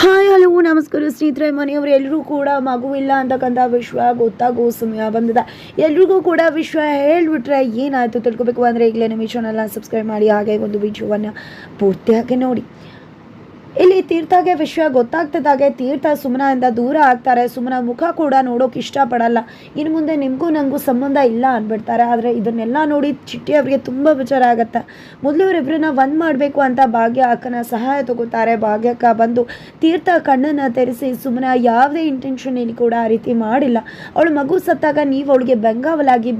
Hi hello ನಮಸ್ಕಾರ ಸ್ನೇಹಿತರೆ. ಮನೆಯವರು ಎಲ್ಲರೂ ಕೂಡ ಮಗುವಿಲ್ಲ ಅಂತಕ್ಕಂಥ ವಿಷಯ ಗೊತ್ತಾಗೋ ಸಮಯ ಬಂದಿದೆ. ಎಲ್ರಿಗೂ ಕೂಡ ವಿಷಯ ಹೇಳ್ಬಿಟ್ರೆ ಏನಾಯಿತು ತಿಳ್ಕೊಬೇಕು ಅಂದರೆ ಈಗಲೇ ನಮ್ಮ ಚಾನಲ್ನ ಸಬ್ಸ್ಕ್ರೈಬ್ ಮಾಡಿ, ಹಾಗೆ ಒಂದು ವಿಡಿಯೋವನ್ನು ಪೂರ್ತಿಯಾಗಿ ನೋಡಿ. ಇಲ್ಲಿ ತೀರ್ಥಗೆ ವಿಷಯ ಗೊತ್ತಾಗ್ತಿದ್ದಾಗೆ ತೀರ್ಥ ಸುಮನದಿಂದ ದೂರ ಆಗ್ತಾರೆ. ಸುಮನ ಮುಖ ಕೂಡ ನೋಡೋಕೆ ಇಷ್ಟಪಡಲ್ಲ. ಇನ್ನು ಮುಂದೆ ನಿಮಗೂ ನನಗೂ ಸಂಬಂಧ ಇಲ್ಲ ಅಂದ್ಬಿಡ್ತಾರೆ. ಆದರೆ ಇದನ್ನೆಲ್ಲ ನೋಡಿ ಚಿಟ್ಟಿ ಅವರಿಗೆ ತುಂಬ ವಿಚಾರ ಆಗುತ್ತೆ. ಮೊದಲು ಇವರಿಬ್ಬರನ್ನ ಒಂದು ಮಾಡಬೇಕು ಅಂತ ಭಾಗ್ಯ ಅಕ್ಕನ ಸಹಾಯ ತಗೋತಾರೆ. ಭಾಗ್ಯಕ್ಕ ಬಂದು ತೀರ್ಥ ಕಣ್ಣನ್ನು ತೆರೆಸಿ, ಸುಮನ ಯಾವುದೇ ಇಂಟೆನ್ಷನ್ ಇಲ್ಲಿ ಕೂಡ ಆ ರೀತಿ ಮಾಡಿಲ್ಲ. ಅವಳು ಮಗು ಸತ್ತಾಗ ನೀವು ಅವಳಿಗೆ ಬೆಂಗಾವಲಾಗಿ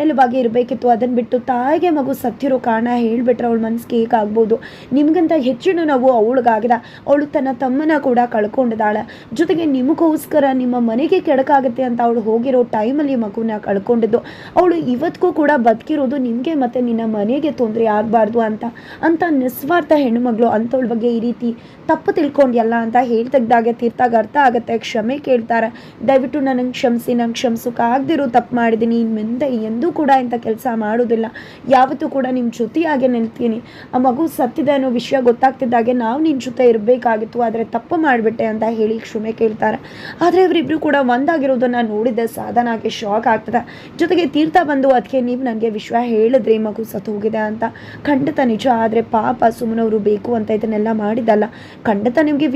ನೆಲವಾಗಿ ಇರಬೇಕಿತ್ತು. ಅದನ್ನು ಬಿಟ್ಟು ತಾಯಿಗೆ ಮಗು ಸತ್ತಿರೋ ಕಾರಣ ಹೇಳಿಬಿಟ್ರೆ ಅವಳ ಮನಸ್ಸಿಗೆ ಹೇಗಾಗ್ಬೋದು. ನಿಮಗಿಂತ ಹೆಚ್ಚಿನ ನೋವು ಅವಳಿಗಾಗಿದೆ. ಅವಳು ತನ್ನ ತಮ್ಮನ ಕೂಡ ಕಳ್ಕೊಂಡಿದ್ದಾಳೆ. ಜೊತೆಗೆ ನಿಮಗೋಸ್ಕರ ನಿಮ್ಮ ಮನೆಗೆ ಕೆಡಕಾಗುತ್ತೆ ಅಂತ ಅವಳು ಹೋಗಿರೋ ಟೈಮಲ್ಲಿ ಮಗುನ ಕಳ್ಕೊಂಡಿದ್ದು. ಅವಳು ಇವತ್ತಿಗೂ ಕೂಡ ಬದುಕಿರೋದು ನಿಮಗೆ ಮತ್ತು ನಿನ್ನ ಮನೆಗೆ ತೊಂದರೆ ಆಗಬಾರ್ದು ಅಂತ ನಿಸ್ವಾರ್ಥ ಹೆಣ್ಣುಮಗಳು. ಅಂಥವಳ ಬಗ್ಗೆ ಈ ರೀತಿ ತಪ್ಪು ತಿಳ್ಕೊಂಡ್ಯಲ್ಲ ಅಂತ ಹೇಳ್ತಿದ್ದಾಗೆ ತೀರ್ಥಾಗ ಅರ್ಥ ಆಗುತ್ತೆ. ಕ್ಷಮೆ ಕೇಳ್ತಾರೆ. ದಯವಿಟ್ಟು ನನಗೆ ಕ್ಷಮಿಸಿ, ನಂಗೆ ಕ್ಷಮಿಸೋಕ್ಕಾಗದಿರೋ ತಪ್ಪು ಮಾಡಿದ್ದೀನಿ. ಇನ್ನು ಮುಂದೆ ಎಂದೂ ಕೂಡ ಇಂಥ ಕೆಲಸ ಮಾಡೋದಿಲ್ಲ. ಯಾವತ್ತೂ ಕೂಡ ನಿಮ್ಮ ಜೊತೆಯಾಗೆ ನಿಲ್ತೀನಿ. ಆ ಮಗು ಸತ್ತಿದೆ ಅನ್ನೋ ವಿಷಯ ಗೊತ್ತಾಗ್ತಿದ್ದಾಗೆ ನಾವು ನಿನ್ನ ಜೊತೆ ಇರಬೇಕಾಗಿತ್ತು, ಆದರೆ ತಪ್ಪು ಮಾಡಿಬಿಟ್ಟೆ ಅಂತ ಹೇಳಿ ಕ್ಷಮೆ ಕೇಳ್ತಾರೆ. ಆದರೆ ಇವರಿಬ್ಬರು ಕೂಡ ಒಂದಾಗಿರೋದನ್ನು ನೋಡಿದ್ದೆ ಸಾಧನಾಗೆ ಶಾಕ್ ಆಗ್ತದೆ. ಜೊತೆಗೆ ತೀರ್ಥ ಬಂದು ಅದಕ್ಕೆ ನೀವು ನನಗೆ ವಿಷಯ ಹೇಳಿದ್ರಿ ಮಗು ಸತ್ತು ಹೋಗಿದೆ ಅಂತ. ಖಂಡಿತ ನಿಜ. ಆದರೆ ಪಾಪ ಸುಮನವರು ಬೇಕು ಅಂತ ಇದನ್ನೆಲ್ಲ ಮಾಡಿದ್ದಲ್ಲ. ಖಂಡಿತ ನಿಮಗೆ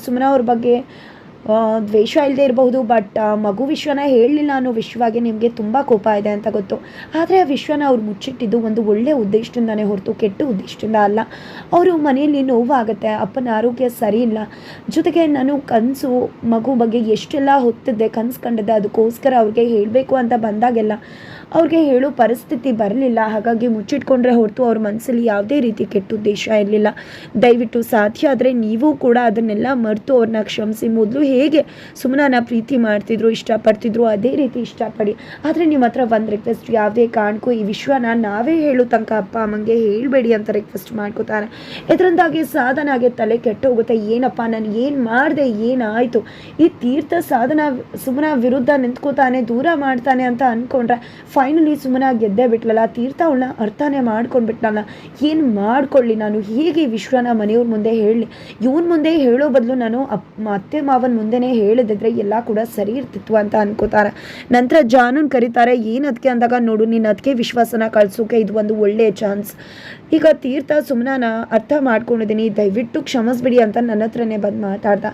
ಸುಮನ ಅವ್ರ ಬಗ್ಗೆ ದ್ವೇಷ ಇಲ್ಲದೆ ಇರಬಹುದು, ಬಟ್ ಮಗು ವಿಷಯನ ಹೇಳಲಿಲ್ಲ ಅನ್ನೋ ವಿಷಯವಾಗಿ ನಿಮಗೆ ತುಂಬ ಕೋಪ ಇದೆ ಅಂತ ಗೊತ್ತು. ಆದರೆ ಆ ವಿಷಯನ ಅವ್ರು ಮುಚ್ಚಿಟ್ಟಿದ್ದು ಒಂದು ಒಳ್ಳೆಯ ಉದ್ದೇಶದಿಂದನೇ ಹೊರತು ಕೆಟ್ಟ ಉದ್ದೇಶದಿಂದ ಅಲ್ಲ. ಅವರು ಮನೆಯಲ್ಲಿ ನೋವಾಗುತ್ತೆ, ಅಪ್ಪನ ಆರೋಗ್ಯ ಸರಿ ಇಲ್ಲ. ಜೊತೆಗೆ ನಾನು ಕನಸು ಮಗು ಬಗ್ಗೆ ಎಷ್ಟೆಲ್ಲ ಹೊತ್ತಿದ್ದೆ, ಕನಸು ಕಂಡಿದ್ದೆ. ಅದಕ್ಕೋಸ್ಕರ ಅವ್ರಿಗೆ ಹೇಳಬೇಕು ಅಂತ ಬಂದಾಗೆಲ್ಲ ಅವ್ರಿಗೆ ಹೇಳೋ ಪರಿಸ್ಥಿತಿ ಬರಲಿಲ್ಲ. ಹಾಗಾಗಿ ಮುಚ್ಚಿಟ್ಕೊಂಡ್ರೆ ಹೊರತು ಅವ್ರ ಮನಸ್ಸಲ್ಲಿ ಯಾವುದೇ ರೀತಿ ಕೆಟ್ಟ ಉದ್ದೇಶ ಇರಲಿಲ್ಲ. ದಯವಿಟ್ಟು ಸಾಧ್ಯ ಆದರೆ ನೀವು ಕೂಡ ಅದನ್ನೆಲ್ಲ ಮರೆತು ಅವ್ರನ್ನ ಕ್ಷಮಿಸಿ. ಮೊದಲು ಹೇಗೆ ಸುಮನನ ಪ್ರೀತಿ ಮಾಡ್ತಿದ್ರು, ಇಷ್ಟಪಡ್ತಿದ್ರು, ಅದೇ ರೀತಿ ಇಷ್ಟಪಡಿ. ಆದರೆ ನಿಮ್ಮ ಹತ್ರ ಒಂದು ರಿಕ್ವೆಸ್ಟ್, ಯಾವುದೇ ಕಾರಣಕ್ಕೂ ಈ ವಿಷಯನ ನಾವೇ ಹೇಳೋ ತನಕ ಅಪ್ಪ ಅಮ್ಮಂಗೆ ಹೇಳಬೇಡಿ ಅಂತ ರಿಕ್ವೆಸ್ಟ್ ಮಾಡ್ಕೋತಾರೆ. ಇದರಿಂದಾಗಿ ಸಾಧನಾಗೆ ತಲೆ ಕೆಟ್ಟೋಗುತ್ತೆ. ಏನಪ್ಪ ನಾನು ಏನು ಮಾಡಿದೆ, ಏನಾಯಿತು? ಈ ತೀರ್ಥ ಸುಮನ ವಿರುದ್ಧ ನಿಂತ್ಕೋತಾನೆ, ದೂರ ಮಾಡ್ತಾನೆ ಅಂತ ಅಂದ್ಕೊಂಡ್ರೆ ಫೈನಲಿ ಸುಮನ ಗೆದ್ದೇ ಬಿಟ್ಲಲ್ಲ. ತೀರ್ಥ ಅವಳನ್ನ ಅರ್ಥನೇ ಮಾಡ್ಕೊಂಡ್ಬಿಟ್ಲಲ್ಲ. ಏನು ಮಾಡ್ಕೊಳ್ಳಿ ನಾನು? ಹೇಗೆ ವಿಶ್ವನ ಮನೆಯವ್ರ ಮುಂದೆ ಹೇಳಲಿ? ಇವನ್ ಮುಂದೆ ಹೇಳೋ ಬದಲು ನಾನು ಅತ್ತೆ ಮಾವನ ಮುಂದೆನೇ ಹೇಳಿದ್ರೆ ಎಲ್ಲ ಕೂಡ ಸರಿ ಇರ್ತಿತ್ತು ಅಂತ ಅನ್ಕೋತಾರೆ. ನಂತರ ಜಾನುನ್ ಕರೀತಾರೆ. ಏನು ಅದಕ್ಕೆ ಅಂದಾಗ, ನೋಡು ನೀನು ಅದಕ್ಕೆ ವಿಶ್ವಾಸನ ಕಳ್ಸೋಕೆ ಇದು ಒಂದು ಒಳ್ಳೆಯ ಚಾನ್ಸ್. ಈಗ ತೀರ್ಥ ಸುಮನನ ಅರ್ಥ ಮಾಡ್ಕೊಂಡಿದ್ದೀನಿ, ದಯವಿಟ್ಟು ಕ್ಷಮಿಸ್ಬಿಡಿ ಅಂತ ನನ್ನ ಹತ್ರನೇ ಬಂದು ಮಾತಾಡ್ದ.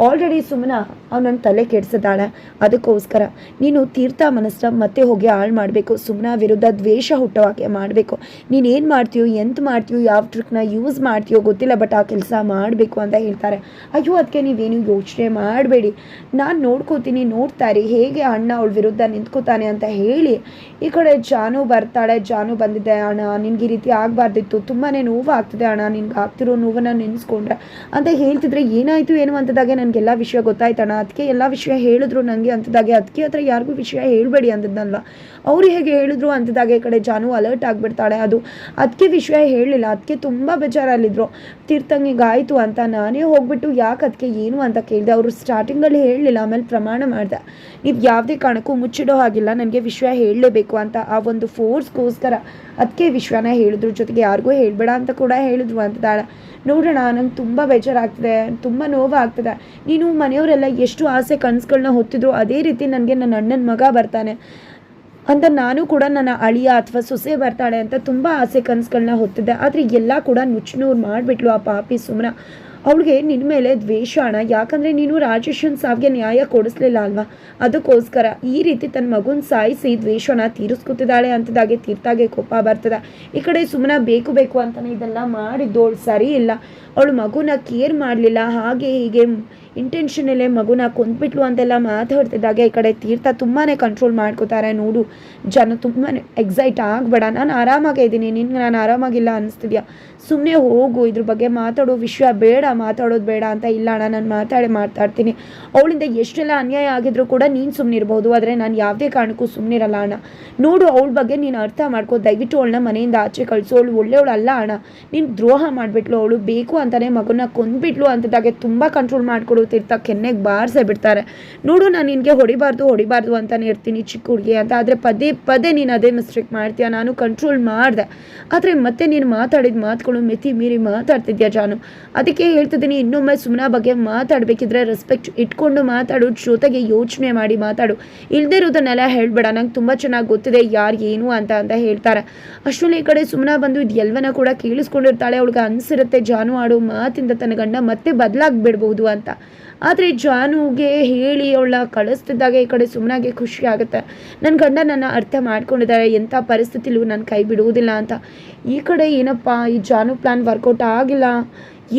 ಆಲ್ರೆಡಿ ಸುಮನ ಅವನನ್ನು ತಲೆ ಕೆಡಿಸಿದಾಳೆ. ಅದಕ್ಕೋಸ್ಕರ ನೀನು ತೀರ್ಥ ಮನಸ್ಸನ್ನ ಮತ್ತೆ ಹೋಗಿ ಹಾಳು ಮಾಡಬೇಕು. ಸುಮನ ವಿರುದ್ಧ ದ್ವೇಷ ಹುಟ್ಟೋ ಹಾಗೆ ಮಾಡಬೇಕು. ನೀನೇನು ಮಾಡ್ತೀಯೋ, ಎಂತ ಮಾಡ್ತೀಯೋ, ಯಾವ ಟ್ರಿಕ್ನ ಯೂಸ್ ಮಾಡ್ತೀಯೋ ಗೊತ್ತಿಲ್ಲ, ಬಟ್ ಆ ಕೆಲಸ ಮಾಡಬೇಕು ಅಂತ ಹೇಳ್ತಾರೆ. ಅಯ್ಯೋ ಅದಕ್ಕೆ ನೀವೇನು ಯೋಚನೆ ಮಾಡಬೇಡಿ, ನಾನು ನೋಡ್ಕೋತೀನಿ, ನೋಡ್ತಾರೆ ಹೇಗೆ ಅಣ್ಣ ಅವಳ ವಿರುದ್ಧ ನಿಂತ್ಕೋತಾನೆ ಅಂತ ಹೇಳಿ ಈ ಕಡೆ ಜಾನು ಬರ್ತಾಳೆ. ಜಾನು ಬಂದಿದ್ದೆ, ಅಣ್ಣ ನಿನ್ಗೆ ಈ ರೀತಿ ಆಗಬಾರ್ದಿತ್ತು, ತುಂಬಾ ನೋವು ಆಗ್ತಿದೆ ಅಣ್ಣ, ನಿನ್ಗೆ ಆಗ್ತಿರೋ ನೋವನ್ನು ನೆನೆಸ್ಕೊಂಡ್ರೆ ಅಂತ ಹೇಳ್ತಿದ್ರೆ ಏನಾಯಿತು ಏನು ಅಂತದಾಗೆ ನನಗೆಲ್ಲ ವಿಷಯ ಗೊತ್ತಾಯ್ತಣ್ಣ. ಅದಕ್ಕೆ ಎಲ್ಲ ವಿಷಯ ಹೇಳಿದ್ರು ನನಗೆ ಅಂತದಾಗೆ. ಅದಕ್ಕೆ ಹತ್ರ ಯಾರಿಗೂ ವಿಷಯ ಹೇಳಬೇಡಿ ಅಂದದ್ನಲ್ವ, ಅವ್ರು ಹೇಗೆ ಹೇಳಿದ್ರು ಅಂತದಾಗೆ ಈ ಕಡೆ ಜಾನು ಅಲರ್ಟ್ ಆಗಿಬಿಡ್ತಾಳೆ. ಅದಕ್ಕೆ ವಿಷಯ ಹೇಳಲಿಲ್ಲ. ಅದಕ್ಕೆ ತುಂಬ ಬೇಜಾರಲ್ಲಿದ್ದರು. ತೀರ್ಥಂಗಿಗಾಯಿತು ಅಂತ ನಾನೇ ಹೋಗ್ಬಿಟ್ಟು ಯಾಕೆ ಅದಕ್ಕೆ ಏನು ಅಂತ ಕೇಳಿದೆ. ಅವರು ಸ್ಟಾರ್ಟಿಂಗಲ್ಲಿ ಹೇಳಲಿಲ್ಲ, ಆಮೇಲೆ ಪ್ರಮಾಣ ಮಾಡಿದೆ, ನೀವು ಯಾವುದೇ ಕಾರಣಕ್ಕೂ ಮುಚ್ಚಿಡೋ ಹಾಗಿಲ್ಲ, ನನಗೆ ವಿಷಯ ಹೇಳಲೇಬೇಕು ಅಂತ. ಆ ಒಂದು ಫೋರ್ಸ್ಗೋಸ್ಕರ ಅದಕ್ಕೆ ವಿಷಯನ ಹೇಳಿದ್ರು. ಜೊತೆಗೆ ಯಾರಿಗೂ ಹೇಳಬೇಡ ಅಂತ ಕೂಡ ಹೇಳಿದ್ರು ಅಂತಾಳೆ. ನೋಡೋಣ, ನಂಗೆ ತುಂಬ ಬೇಜಾರಾಗ್ತದೆ, ತುಂಬ ನೋವಾಗ್ತದೆ. ನೀನು ಮನೆಯವರೆಲ್ಲ ಎಷ್ಟು ಆಸೆ ಕನಸುಗಳನ್ನ ಹೊತ್ತಿದ್ರು, ಅದೇ ರೀತಿ ನನಗೆ ನನ್ನ ಅಣ್ಣನ ಮಗ ಬರ್ತಾನೆ ಅಂತ ನಾನು ಕೂಡ ನನ್ನ ಅಳಿಯ ಅಥವಾ ಸೊಸೆ ಬರ್ತಾಳೆ ಅಂತ ತುಂಬ ಆಸೆ ಕನಸುಗಳನ್ನ ಹೊತ್ತಿದ್ದೆ. ಆದರೆ ಎಲ್ಲ ಕೂಡ ನುಚ್ಚುನೂರು ಮಾಡಿಬಿಟ್ಲು ಆ ಪಾಪಿ ಸುಮನ. ಅವಳಿಗೆ ನಿನ್ನ ಮೇಲೆ ದ್ವೇಷ ಅಣ್ಣ, ಯಾಕಂದರೆ ನೀನು ರಾಜೇಶನ್ ಸಾವಿಗೆ ನ್ಯಾಯ ಕೊಡಿಸ್ಲಿಲ್ಲ ಅಲ್ವಾ, ಅದಕ್ಕೋಸ್ಕರ ಈ ರೀತಿ ತನ್ನ ಮಗುನ ಸಾಯಿಸಿ ದ್ವೇಷನ ತೀರಿಸ್ಕೊತಿದ್ದಾಳೆ ಅಂತದಾಗೆ ತೀರ್ಥಾಗೆ ಕೋಪ ಬರ್ತದೆ. ಈ ಕಡೆ ಸುಮ್ಮನೆ ಬೇಕು ಅಂತಲೇ ಇದೆಲ್ಲ ಮಾಡಿದ್ದು. ಅವಳು ಸರಿ ಇಲ್ಲ, ಅವಳು ಮಗುನ ಕೇರ್ ಮಾಡಲಿಲ್ಲ, ಹಾಗೆ ಹೀಗೆ ಇಂಟೆನ್ಷನಲ್ಲೇ ಮಗುನ ಕೊಂದ್ಬಿಟ್ಲು ಅಂತೆಲ್ಲ ಮಾತಾಡ್ತಿದ್ದಾಗೆ ಈ ಕಡೆ ತೀರ್ಥ ತುಂಬಾ ಕಂಟ್ರೋಲ್ ಮಾಡ್ಕೋತಾರೆ. ನೋಡು ಜನ ತುಂಬಾ ಎಕ್ಸೈಟ್ ಆಗಬೇಡ, ನಾನು ಆರಾಮಾಗೇ ಇದ್ದೀನಿ, ನಿನ್ಗೆ ನಾನು ಆರಾಮಾಗಿಲ್ಲ ಅನ್ನಿಸ್ತಿದ್ಯಾ, ಸುಮ್ಮನೆ ಹೋಗು, ಇದ್ರ ಬಗ್ಗೆ ಮಾತಾಡೋ ವಿಷಯ ಬೇಡ, ಮಾತಾಡೋದು ಬೇಡ ಅಂತ. ಇಲ್ಲ ಅಣ್ಣ, ನಾನು ಮಾತಾಡ್ತೀನಿ. ಅವಳಿಂದ ಎಷ್ಟೆಲ್ಲ ಅನ್ಯಾಯ ಆಗಿದ್ರು ಕೂಡ ನೀನು ಸುಮ್ಮನಿರ್ಬೋದು, ಆದರೆ ನಾನು ಯಾವುದೇ ಕಾರಣಕ್ಕೂ ಸುಮ್ಮನಿರಲ್ಲ ಅಣ್ಣ. ನೋಡು ಅವಳ ಬಗ್ಗೆ ನೀನು ಅರ್ಥ ಮಾಡ್ಕೋ, ದಯವಿಟ್ಟು ಅವಳನ್ನ ಮನೆಯಿಂದ ಆಚೆ ಕಳಿಸು. ಅವಳು ಒಳ್ಳೆಯವಳು ಅಲ್ಲ ಅಣ್ಣ, ನೀನು ದ್ರೋಹ ಮಾಡಿಬಿಟ್ಲು, ಅವಳು ಬೇಕು ಅಂತಲೇ ಮಗುನ ಕೊಂದ್ಬಿಟ್ಲು ಅಂತದಾಗೆ ತುಂಬ ಕಂಟ್ರೋಲ್ ಮಾಡ್ಕೊಡು ತೀರ್ಥ ಕೆನ್ನೆಗೆ ಬಾರಿಸೇ ಬಿಡ್ತಾರೆ. ನೋಡು ನಾನು ನಿನಗೆ ಹೊಡಿಬಾರ್ದು ಅಂತಾನೆ ಇರ್ತೀನಿ ಚಿಕ್ಕ ಹುಡುಗಿ ಅಂತ, ಆದರೆ ಪದೇ ಪದೇ ನೀನು ಅದೇ ಮಿಸ್ಟೇಕ್ ಮಾಡ್ತೀಯ. ನಾನು ಕಂಟ್ರೋಲ್ ಮಾಡಿದೆ, ಆದರೆ ಮತ್ತೆ ನೀನು ಮಾತಾಡಿದ ಮಾತುಗಳು ಮಿತಿ ಮೀರಿ ಮಾತಾಡ್ತಿದ್ಯಾ ಜಾನು. ಅದಕ್ಕೆ ಹೇಳ್ತಿದ್ದೀನಿ, ಇನ್ನೊಮ್ಮೆ ಸುಮ್ನಾ ಬಗ್ಗೆ ಮಾತಾಡಬೇಕಿದ್ರೆ ರೆಸ್ಪೆಕ್ಟ್ ಇಟ್ಕೊಂಡು ಮಾತಾಡು, ಜೊತೆಗೆ ಯೋಚನೆ ಮಾಡಿ ಮಾತಾಡು. ಇಲ್ಲದೇ ಇರೋದನ್ನೆಲ್ಲ ಹೇಳ್ಬೇಡ, ನಂಗೆ ತುಂಬ ಚೆನ್ನಾಗಿ ಗೊತ್ತಿದೆ ಯಾರು ಏನು ಅಂತ ಹೇಳ್ತಾರೆ. ಅಷ್ಟರಲ್ಲಿ ಈ ಕಡೆ ಸುಮ್ನಾ ಬಂದು ಇದು ಎಲ್ಲವನ್ನ ಕೂಡ ಕೇಳಿಸ್ಕೊಂಡಿರ್ತಾಳೆ. ಅವಳಿಗೆ ಅನಿಸಿರುತ್ತೆ ಜಾನು ಆಡೋ ಮಾತಿಂದ ತನ್ನ ಗಂಡ ಮತ್ತೆ ಬದಲಾಗ್ಬಿಡ್ಬೋದು ಅಂತ. ಆದರೆ ಜಾನುಗೆ ಹೇಳಿ ಅವಳ ಕಳಿಸ್ತಿದ್ದಾಗ ಈ ಕಡೆ ಸುಮ್ನಾಗೆ ಖುಷಿ ಆಗುತ್ತೆ, ನನ್ನ ಗಂಡ ನನ್ನ ಅರ್ಥ ಮಾಡ್ಕೊಂಡಿದ್ದಾರೆ, ಎಂಥ ಪರಿಸ್ಥಿತಿಲೂ ನನ್ನ ಕೈ ಬಿಡುವುದಿಲ್ಲ ಅಂತ. ಈ ಕಡೆ ಏನಪ್ಪ ಈ ಜಾನು ಪ್ಲ್ಯಾನ್ ವರ್ಕೌಟ್ ಆಗಿಲ್ಲ,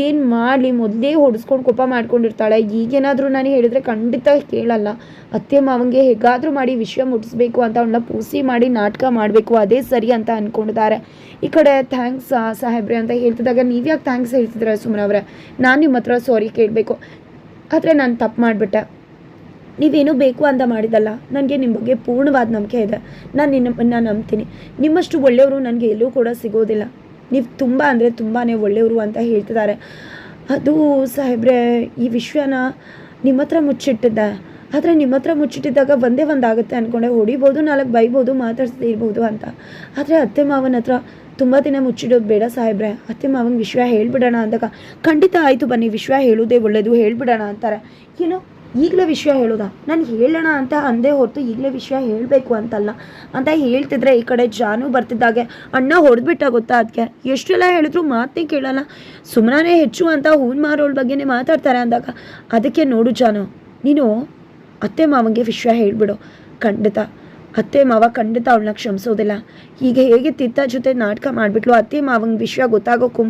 ಏನು ಮಾಡಲಿ, ಮೊದಲೇ ಹೊಡೆಸ್ಕೊಂಡು ಕೋಪ ಮಾಡ್ಕೊಂಡಿರ್ತಾಳೆ. ಈಗೇನಾದರೂ ನಾನು ಹೇಳಿದರೆ ಖಂಡಿತ ಕೇಳಲ್ಲ. ಅತ್ತೆ ಮಾವಂಗೆ ಹೇಗಾದರೂ ಮಾಡಿ ವಿಷಯ ಮುಟ್ಟಿಸ್ಬೇಕು ಅಂತ ಅವಳನ್ನ ಪೂಸಿ ಮಾಡಿ ನಾಟಕ ಮಾಡಬೇಕು, ಅದೇ ಸರಿ ಅಂತ ಅಂದ್ಕೊಂಡಿದ್ದಾರೆ. ಈ ಕಡೆ ಥ್ಯಾಂಕ್ಸ್ ಸಾಹೇಬ್ರೆ ಅಂತ ಹೇಳ್ತಿದ್ದಾಗ, ನೀವ್ಯಾಕೆ ಥ್ಯಾಂಕ್ಸ್ ಹೇಳ್ತಿದ್ರೆ ಸುಮ್ಮನವ್ರೆ, ನಾನು ನಿಮ್ಮ ಹತ್ರ ಸಾರಿ ಕೇಳಬೇಕು, ಆದರೆ ನಾನು ತಪ್ಪು ಮಾಡಿಬಿಟ್ಟೆ, ನೀವೇನೂ ಬೇಕು ಅಂತ ಮಾಡಿದಲ್ಲ, ನನಗೆ ನಿಮ್ಮ ಬಗ್ಗೆ ಪೂರ್ಣವಾದ ನಂಬಿಕೆ ಇದೆ, ನಾನು ನಂಬ್ತೀನಿ. ನಿಮ್ಮಷ್ಟು ಒಳ್ಳೆಯವರು ನನಗೆ ಎಲ್ಲೂ ಕೂಡ ಸಿಗೋದಿಲ್ಲ, ನೀವು ತುಂಬ ಅಂದರೆ ತುಂಬಾ ಒಳ್ಳೆಯವರು ಅಂತ ಹೇಳ್ತಿದ್ದಾರೆ. ಅದು ಸಾಹೇಬ್ರೆ, ಈ ವಿಷಯನ ನಿಮ್ಮ ಹತ್ರ ಮುಚ್ಚಿಟ್ಟಿದ್ದೆ, ಆದರೆ ನಿಮ್ಮ ಹತ್ರ ಮುಚ್ಚಿಟ್ಟಿದ್ದಾಗ ಒಂದಾಗುತ್ತೆ ಅಂದ್ಕೊಂಡೆ, ಹೊಡಿಬೋದು, 4 ಬೈಬೋದು, ಮಾತಾಡ್ಸದೇ ಇರ್ಬೋದು ಅಂತ. ಆದರೆ ಅತ್ತೆ ಮಾವನ ಹತ್ರ ತುಂಬ ದಿನ ಮುಚ್ಚಿಡೋದು ಬೇಡ ಸಾಹೇಬ್ರೆ, ಅತ್ತೆ ಮಾವನ ವಿಷಯ ಹೇಳ್ಬಿಡೋಣ ಅಂದಾಗ, ಖಂಡಿತ ಆಯಿತು ಬನ್ನಿ, ವಿಷಯ ಹೇಳೋದೇ ಒಳ್ಳೆಯದು, ಹೇಳ್ಬಿಡೋಣ ಅಂತಾರೆ. ಏನೋ ಈಗಲೇ ವಿಷಯ ಹೇಳೋದಾ, ನಾನು ಹೇಳೋಣ ಅಂತ ಅಂದೇ ಹೊರತು ಈಗಲೇ ವಿಷಯ ಹೇಳಬೇಕು ಅಂತಲ್ಲ ಅಂತ ಹೇಳ್ತಿದ್ರೆ, ಈ ಕಡೆ ಜಾನು ಬರ್ತಿದ್ದಾಗೆ ಅಣ್ಣ ಹೊಡೆದ್ಬಿಟ್ಟ ಗೊತ್ತಾ, ಅದಕ್ಕೆ ಎಷ್ಟೆಲ್ಲ ಹೇಳಿದ್ರು ಮಾತೇ ಕೇಳಲ್ಲ, ಸುಮ್ಮನೆ ಹೆಚ್ಚು ಅಂತ ಹೂನ್ ಮಾರೋಳ ಬಗ್ಗೆನೇ ಮಾತಾಡ್ತಾರೆ ಅಂದಾಗ, ಅದಕ್ಕೆ ನೋಡು ಜಾನು, ನೀನು ಅತ್ತೆ ಮಾವಂಗೆ ವಿಷಯ ಹೇಳ್ಬಿಡು, ಖಂಡಿತ ಅತ್ತೆ ಮಾವ ಖಂಡಿತ ಅವಳನ್ನ ಕ್ಷಮಿಸೋದಿಲ್ಲ. ಈಗ ಹೇಗೆ ತೀರ್ಥ ಜೊತೆ ನಾಟಕ ಮಾಡಿಬಿಟ್ಲು, ಅತ್ತೆ ಮಾವಂಗೆ ವಿಷಯ ಗೊತ್ತಾಗೋಕ್ಕೂ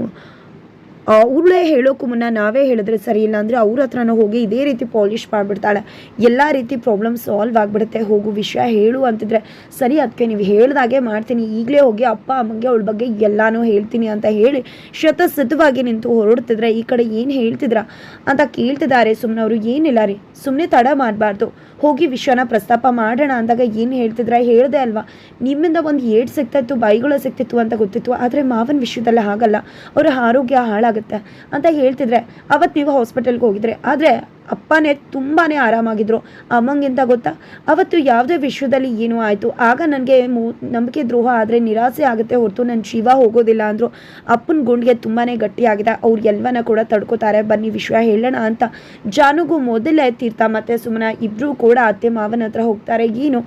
ಅವಳೇ ಹೇಳೋಕ್ಕೂ ಮುನ್ನ ನಾವೇ ಹೇಳಿದ್ರೆ ಸರಿ ಇಲ್ಲ ಅಂದರೆ ಅವ್ರ ಹತ್ರನೂ ಹೋಗಿ ಇದೇ ರೀತಿ ಪಾಲಿಷ್ ಮಾಡಿಬಿಡ್ತಾಳೆ, ಎಲ್ಲ ರೀತಿ ಪ್ರಾಬ್ಲಮ್ ಸಾಲ್ವ್ ಆಗಿಬಿಡುತ್ತೆ. ಹೋಗು ವಿಷಯ ಹೇಳು ಅಂತಿದ್ರೆ, ಸರಿ ಅದಕ್ಕೆ ನೀವು ಹೇಳ್ದಾಗೆ ಮಾಡ್ತೀನಿ, ಈಗಲೇ ಹೋಗಿ ಅಪ್ಪ ಅಮ್ಮಂಗೆ ಅವಳ ಬಗ್ಗೆ ಎಲ್ಲನೂ ಹೇಳ್ತೀನಿ ಅಂತ ಹೇಳಿ ಶತಸಿದ್ಧವಾಗಿ ನಿಂತು ಹೊರಡ್ತಿದ್ರೆ, ಈ ಕಡೆ ಏನು ಹೇಳ್ತಿದ್ರ ಅಂತ ಕೇಳ್ತಿದ್ದಾರೆ ಸುಮ್ಮನವರು. ಏನಿಲ್ಲ ರೀ, ಸುಮ್ಮನೆ ತಡ ಮಾಡಬಾರ್ದು, ಹೋಗಿ ವಿಷಯನ ಪ್ರಸ್ತಾಪ ಮಾಡೋಣ ಅಂದಾಗ ಏನು ಹೇಳ್ತಿದ್ರೆ, ಹೇಳಿದೆ ಅಲ್ವಾ, ನಿಮ್ಮಿಂದ ಒಂದು ಏಟ್ ಸಿಗ್ತಾಯಿತ್ತು, ಬೈಗಳು ಸಿಗ್ತಿತ್ತು ಅಂತ ಗೊತ್ತಿತ್ತು, ಆದರೆ ಮಾವನ ವಿಷಯದಲ್ಲ ಹಾಗಲ್ಲ, ಅವರ ಆರೋಗ್ಯ ಹಾಳಾಗುತ್ತೆ ಅಂತ ಹೇಳ್ತಿದ್ರೆ, ಅವತ್ತು ನೀವು ಹಾಸ್ಪಿಟಲ್ಗೆ ಹೋಗಿದ್ರೆ, ಆದರೆ ಅಪ್ಪನೇ ತುಂಬಾ ಆರಾಮಾಗಿದ್ರು. ಅಮ್ಮಂಗಿಂತ ಗೊತ್ತಾ, ಅವತ್ತು ಯಾವುದೇ ವಿಷಯದಲ್ಲಿ ಏನೂ ಆಯಿತು, ಆಗ ನನಗೆ ನಂಬಿಕೆ ದ್ರೋಹ ಆದರೆ ನಿರಾಸೆ ಆಗುತ್ತೆ ಹೊರತು ನನ್ನ ಜೀವ ಹೋಗೋದಿಲ್ಲ ಅಂದರು. ಅಪ್ಪನ ಗುಂಡಿಗೆ ತುಂಬಾ ಗಟ್ಟಿಯಾಗಿದೆ, ಅವ್ರು ಎಲ್ಲವನ್ನ ಕೂಡ ತಡ್ಕೋತಾರೆ, ಬನ್ನಿ ವಿಷಯ ಹೇಳೋಣ ಅಂತ ಜಾನುಗೂ ಮೊದಲೇ ತೀರ್ಥ ಮತ್ತು ಸುಮ್ಮನೆ ಇಬ್ಬರೂ ಕೂಡ ಅತ್ತೆ ಮಾವನ ಹತ್ರ ಹೋಗ್ತಾರೆ. ಏನು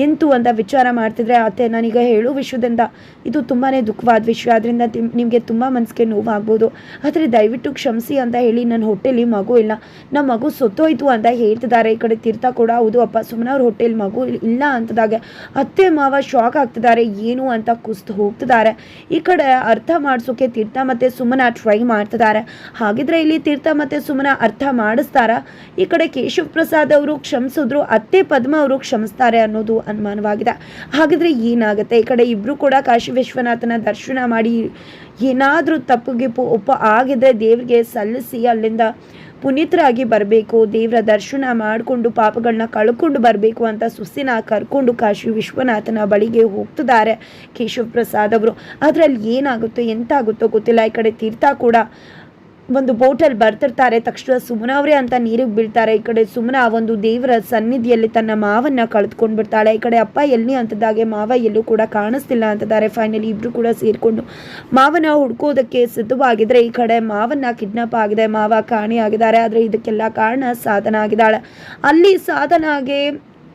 ಎಂತು ಅಂತ ವಿಚಾರ ಮಾಡ್ತಿದ್ರೆ, ಅತ್ತೆ ನಾನೀಗ ಹೇಳೋ ವಿಷಯದಿಂದ ಇದು ತುಂಬಾ ದುಃಖವಾದ ವಿಷಯ, ಅದರಿಂದ ನಿಮಗೆ ತುಂಬ ಮನಸ್ಸಿಗೆ ನೋವಾಗ್ಬೋದು, ಆದರೆ ದಯವಿಟ್ಟು ಕ್ಷಮಿಸಿ ಅಂತ ಹೇಳಿ, ನನ್ನ ಹೊಟ್ಟೆಲಿ ಮಗು ಇಲ್ಲ, ನಮ್ಮ ಮಗು ಸತ್ತೋಯ್ತು ಅಂತ ಹೇಳ್ತಿದ್ದಾರೆ. ಈ ಕಡೆ ತೀರ್ಥ ಕೂಡ ಹೌದು ಅಪ್ಪ, ಸುಮ್ಮನೆ ಅವ್ರ ಹೊಟ್ಟೆಲಿ ಮಗು ಇಲ್ಲ ಅಂತದಾಗ ಅತ್ತೆ ಮಾವ ಶಾಕ್ ಆಗ್ತಿದ್ದಾರೆ, ಏನು ಅಂತ ಕುಸ್ತು ಹೋಗ್ತಿದ್ದಾರೆ. ಈ ಕಡೆ ಅರ್ಥ ಮಾಡಿಸೋಕೆ ತೀರ್ಥ ಮತ್ತು ಸುಮ್ಮನ ಟ್ರೈ ಮಾಡ್ತಿದ್ದಾರೆ. ಹಾಗಿದ್ರೆ ಇಲ್ಲಿ ತೀರ್ಥ ಮತ್ತು ಸುಮ್ಮನ ಅರ್ಥ ಮಾಡಿಸ್ತಾರ, ಈ ಕಡೆ ಕೇಶವ ಪ್ರಸಾದ್ ಅವರು ಕ್ಷಮಿಸಿದ್ರು, ಅತ್ತೆ ಪದ್ಮ ಅವರು ಕ್ಷಮಿಸ್ತಾರೆ ಅನ್ನೋದು ಅನುಮಾನವಾಗಿದೆ. ಹಾಗಿದ್ರೆ ಏನಾಗುತ್ತೆ, ಈ ಕಡೆ ಇಬ್ರು ಕೂಡ ಕಾಶಿ ವಿಶ್ವನಾಥನ ದರ್ಶನ ಮಾಡಿ ಏನಾದರೂ ತಪ್ಪಿಗೆ ಒಪ್ಪ ಆಗಿದ್ರೆ ದೇವರಿಗೆ ಸಲ್ಲಿಸಿ ಅಲ್ಲಿಂದ ಪುನೀತರಾಗಿ ಬರಬೇಕು, ದೇವರ ದರ್ಶನ ಮಾಡಿಕೊಂಡು ಪಾಪಗಳನ್ನ ಕಳ್ಕೊಂಡು ಬರಬೇಕು ಅಂತ ಸುಸ್ಸಿನ ಕರ್ಕೊಂಡು ಕಾಶಿ ವಿಶ್ವನಾಥನ ಬಳಿಗೆ ಹೋಗ್ತಿದ್ದಾರೆ ಕೇಶವ ಪ್ರಸಾದ್ ಅವರು. ಅದರಲ್ಲಿ ಏನಾಗುತ್ತೋ ಎಂತಾಗುತ್ತೋ ಗೊತ್ತಿಲ್ಲ. ಈ ಕಡೆ ತೀರ್ಥ ಕೂಡ ಒಂದು ಬೋಟಲ್ಲಿ ಬರ್ತಿರ್ತಾರೆ, ತಕ್ಷಣ ಸುಮನ ಅವರೇ ಅಂತ ನೀರಿಗೆ ಬೀಳ್ತಾರೆ. ಈ ಕಡೆ ಸುಮನ ಒಂದು ದೇವರ ಸನ್ನಿಧಿಯಲ್ಲಿ ತನ್ನ ಮಾವನ್ನ ಕಳೆದುಕೊಂಡು ಬಿಡ್ತಾಳೆ. ಈ ಕಡೆ ಅಪ್ಪ ಎಲ್ಲಿ ಅಂತದಾಗೆ ಮಾವ ಎಲ್ಲೂ ಕೂಡ ಕಾಣಿಸ್ತಿಲ್ಲ ಅಂತಿದ್ದಾರೆ. ಫೈನಲಿ ಇಬ್ರು ಕೂಡ ಸೇರಿಕೊಂಡು ಮಾವನ ಹುಡ್ಕೋದಕ್ಕೆ ಸಿದ್ಧವಾಗಿದ್ರೆ, ಈ ಕಡೆ ಮಾವನ್ನ ಕಿಡ್ನಾಪ್ ಆಗಿದೆ, ಮಾವ ಕಾಣೆ ಆಗಿದ್ದಾರೆ. ಆದರೆ ಇದಕ್ಕೆಲ್ಲ ಕಾರಣ ಸಾಧನ ಆಗಿದ್ದಾಳೆ. ಅಲ್ಲಿ ಸಾಧನಾಗೆ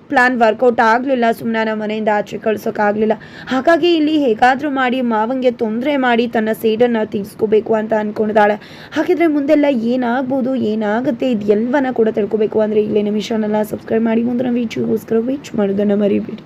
ಪ್ಲ್ಯಾನ್ ವರ್ಕೌಟ್ ಆಗಲಿಲ್ಲ, ಸುಮ್ಮನೆ ಮನೆಯಿಂದ ಆಚೆ ಕಳ್ಸೋಕ್ಕಾಗಲಿಲ್ಲ. ಹಾಗಾಗಿ ಇಲ್ಲಿ ಹೇಗಾದರೂ ಮಾಡಿ ಮಾವಂಗೆ ತೊಂದರೆ ಮಾಡಿ ತನ್ನ ಸೇಡನ್ನು ತೀರಿಸ್ಕೋಬೇಕು ಅಂತ ಅಂದ್ಕೊಂಡಿದ್ದಾಳೆ. ಹಾಗಿದ್ರೆ ಮುಂದೆಲ್ಲ ಏನಾಗ್ಬೋದು, ಏನಾಗುತ್ತೆ, ಇದು ಎಲ್ಲವನ್ನ ಕೂಡ ತಿಳ್ಕೊಬೇಕು ಅಂದರೆ ಈಗಲೇ ನಿಮಿಷನೆಲ್ಲ ಸಬ್ಸ್ಕ್ರೈಬ್ ಮಾಡಿ ಮುಂದಿನ ವೀಡಿಯೋಗೋಸ್ಕರ ವೇಟ್ ಮಾಡೋದನ್ನು ಮರಿಬೇಡಿ.